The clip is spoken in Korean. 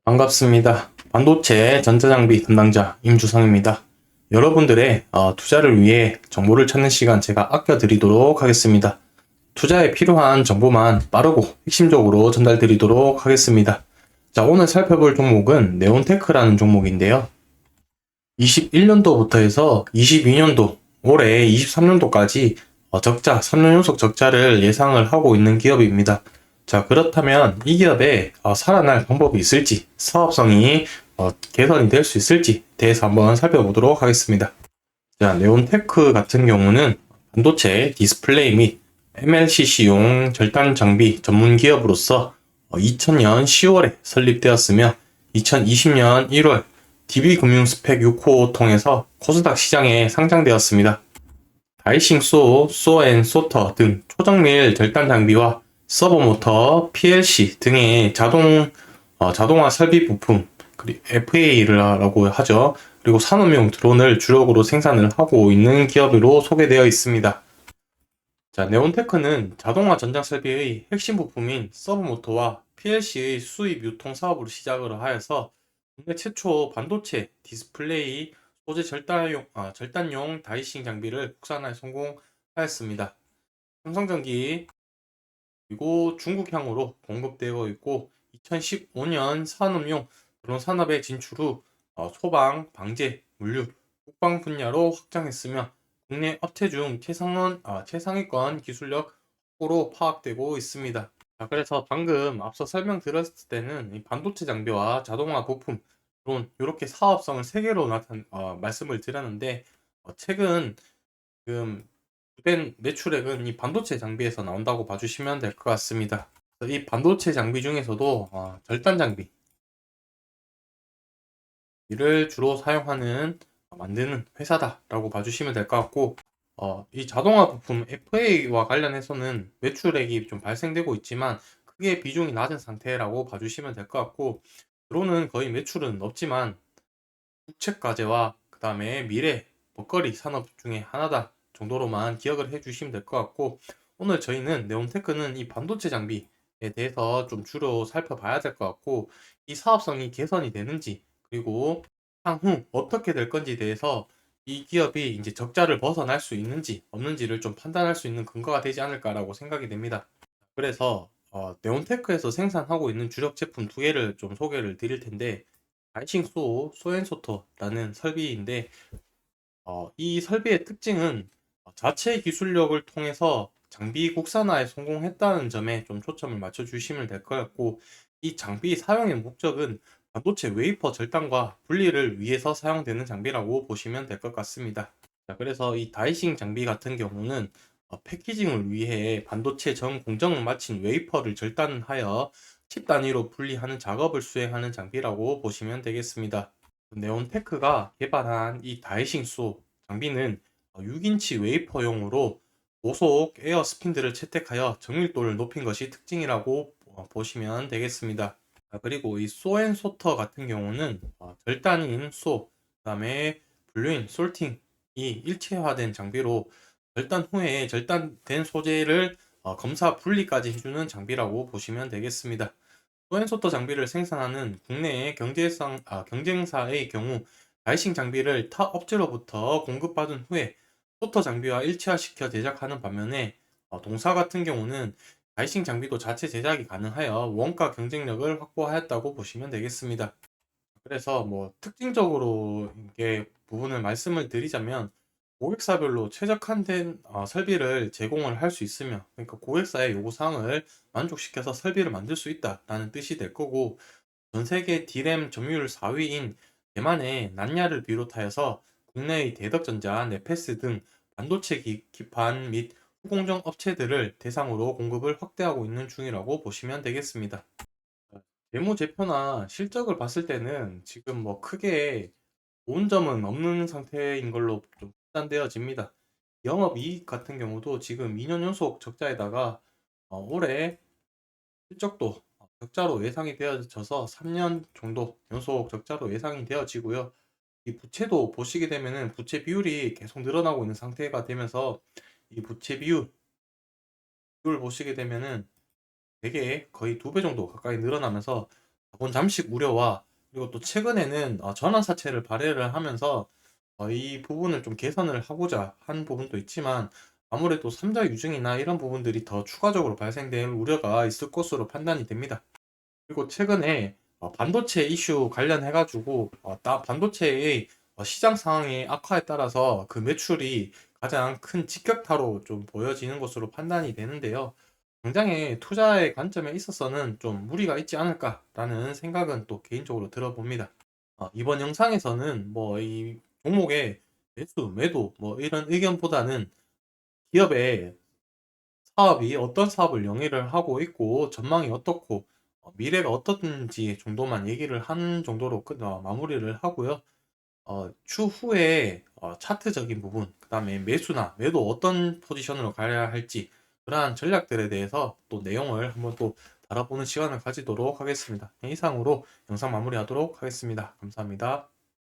반갑습니다. 반도체 전자장비 담당자 임주성입니다. 여러분들의 투자를 위해 정보를 찾는 시간 제가 아껴드리도록 하겠습니다. 투자에 필요한 정보만 빠르고 핵심적으로 전달드리도록 하겠습니다. 자, 오늘 살펴볼 종목은 네온테크라는 종목인데요. 21년도부터 해서 22년도, 올해 23년도까지 적자, 3년 연속 적자를 예상을 하고 있는 기업입니다. 자, 그렇다면 이 기업에 살아날 방법이 있을지, 사업성이 개선이 될 수 있을지 대해서 한번 살펴보도록 하겠습니다. 자, 네온테크 같은 경우는 반도체, 디스플레이 및 MLCC용 절단 장비 전문 기업으로서 2000년 10월에 설립되었으며 2020년 1월 DB금융 스펙 6호 통해서 코스닥 시장에 상장되었습니다. 다이싱 소, 소앤 소터 등 초정밀 절단 장비와 서버모터, PLC 등의 자동화 설비 부품, 그리고 FA라고 하죠. 그리고 산업용 드론을 주력으로 생산을 하고 있는 기업으로 소개되어 있습니다. 자, 네온테크는 자동화 전장 설비의 핵심 부품인 서브모터와 PLC의 수입 유통 사업으로 시작을 하여서 국내 최초 반도체 디스플레이 소재 절단용 다이싱 장비를 국산화에 성공하였습니다. 삼성전기 그리고 중국향으로 공급되어 있고 2015년 산업용 드론 산업에 진출 후 소방, 방제, 물류, 국방 분야로 확장했으며 국내 업체 중 최상위권 기술력 확보로 파악되고 있습니다. 자, 그래서 방금 앞서 설명드렸을 때는 이 반도체 장비와 자동화 부품, 드론 이렇게 사업성을 세 개로 말씀을 드렸는데 최근 지금 주된 매출액은 이 반도체 장비에서 나온다고 봐주시면 될 것 같습니다. 이 반도체 장비 중에서도 절단 장비를 주로 사용하는 만드는 회사다라고 봐주시면 될 것 같고 이 자동화 부품 FA와 관련해서는 매출액이 좀 발생되고 있지만 크게 비중이 낮은 상태라고 봐주시면 될 것 같고 드론은 거의 매출은 없지만 국책 과제와 그 다음에 미래 먹거리 산업 중에 하나다 정도로만 기억을 해주시면 될 것 같고 오늘 저희는 네온테크는 이 반도체 장비에 대해서 좀 주로 살펴봐야 될 것 같고 이 사업성이 개선이 되는지 그리고 향후 어떻게 될 건지에 대해서 이 기업이 이제 적자를 벗어날 수 있는지 없는지를 좀 판단할 수 있는 근거가 되지 않을까라고 생각이 됩니다. 그래서 네온테크에서 생산하고 있는 주력 제품 두 개를 좀 소개를 드릴 텐데 다이싱 소앤소터라는 설비인데 이 설비의 특징은 자체 기술력을 통해서 장비 국산화에 성공했다는 점에 좀 초점을 맞춰 주시면 될 것 같고 이 장비 사용의 목적은 반도체 웨이퍼 절단과 분리를 위해서 사용되는 장비라고 보시면 될 것 같습니다. 자, 그래서 이 다이싱 장비 같은 경우는 패키징을 위해 반도체 전 공정을 마친 웨이퍼를 절단하여 칩 단위로 분리하는 작업을 수행하는 장비라고 보시면 되겠습니다. 네온테크가 개발한 이 다이싱 소 장비는 6인치 웨이퍼용으로 고속 에어 스핀들을 채택하여 정밀도를 높인 것이 특징이라고 보시면 되겠습니다. 그리고 이 소앤소터 같은 경우는 절단인 소, 그 다음에 분류인 솔팅이 일체화된 장비로 절단 후에 절단된 소재를 검사 분리까지 해주는 장비라고 보시면 되겠습니다. 소앤소터 장비를 생산하는 국내의 경쟁사의 경우 다이싱 장비를 타 업체로부터 공급받은 후에 소터 장비와 일체화시켜 제작하는 반면에 동사 같은 경우는 다이싱 장비도 자체 제작이 가능하여 원가 경쟁력을 확보하였다고 보시면 되겠습니다. 그래서 뭐 특징적으로 이게 부분을 말씀을 드리자면 고객사별로 최적화된 설비를 제공을 할 수 있으며 그러니까 고객사의 요구사항을 만족시켜서 설비를 만들 수 있다라는 뜻이 될 거고 전 세계 D램 점유율 4위인 대만의 난야를 비롯하여서 국내의 대덕전자, 네페스 등 반도체 기판 및 후공정 업체들을 대상으로 공급을 확대하고 있는 중이라고 보시면 되겠습니다. 재무제표나 실적을 봤을 때는 지금 뭐 크게 좋은 점은 없는 상태인 걸로 좀 판단되어집니다. 영업이익 같은 경우도 지금 2년 연속 적자에다가 올해 실적도 적자로 예상이 되어져서 3년 정도 연속 적자로 예상이 되어지고요. 이 부채도 보시게 되면은 부채 비율이 계속 늘어나고 있는 상태가 되면서 이 부채 비율을 보시게 되면은 되게 거의 2배 정도 가까이 늘어나면서 자본 잠식 우려와 그리고 또 최근에는 전환 사채를 발행을 하면서 이 부분을 좀 개선을 하고자 한 부분도 있지만 아무래도 삼자 유증이나 이런 부분들이 더 추가적으로 발생될 우려가 있을 것으로 판단이 됩니다. 그리고 최근에 반도체 이슈 관련해 가지고 반도체의 시장 상황의 악화에 따라서 그 매출이 가장 큰 직격타로 좀 보여지는 것으로 판단이 되는데요. 당장의 투자의 관점에 있어서는 좀 무리가 있지 않을까라는 생각은 또 개인적으로 들어봅니다. 이번 영상에서는 뭐 이 종목의 매수, 매도 뭐 이런 의견보다는 기업의 사업이 어떤 사업을 영위를 하고 있고 전망이 어떻고 미래가 어떻든지 정도만 얘기를 하는 정도로 마무리를 하고요. 추후에 차트적인 부분, 그다음에 매수나 매도 어떤 포지션으로 가야 할지 그러한 전략들에 대해서 또 내용을 한번 또 다뤄보는 시간을 가지도록 하겠습니다. 이상으로 영상 마무리하도록 하겠습니다. 감사합니다.